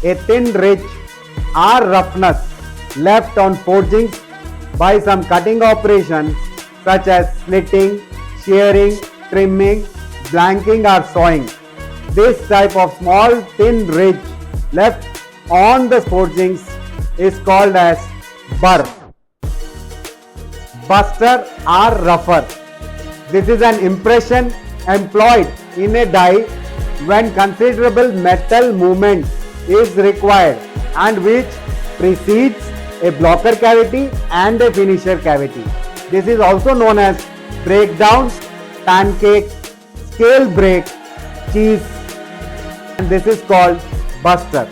a thin ridge or roughness left on forgings by some cutting operations such as slitting, shearing, trimming, blanking or sawing. This type of small thin ridge left on the forgings is called as burr, buster or rougher. This is an impression employed in a die when considerable metal movement is required and which precedes a blocker cavity and a finisher cavity. This is also known as breakdown, pancake, scale break, cheese, and this is called buster.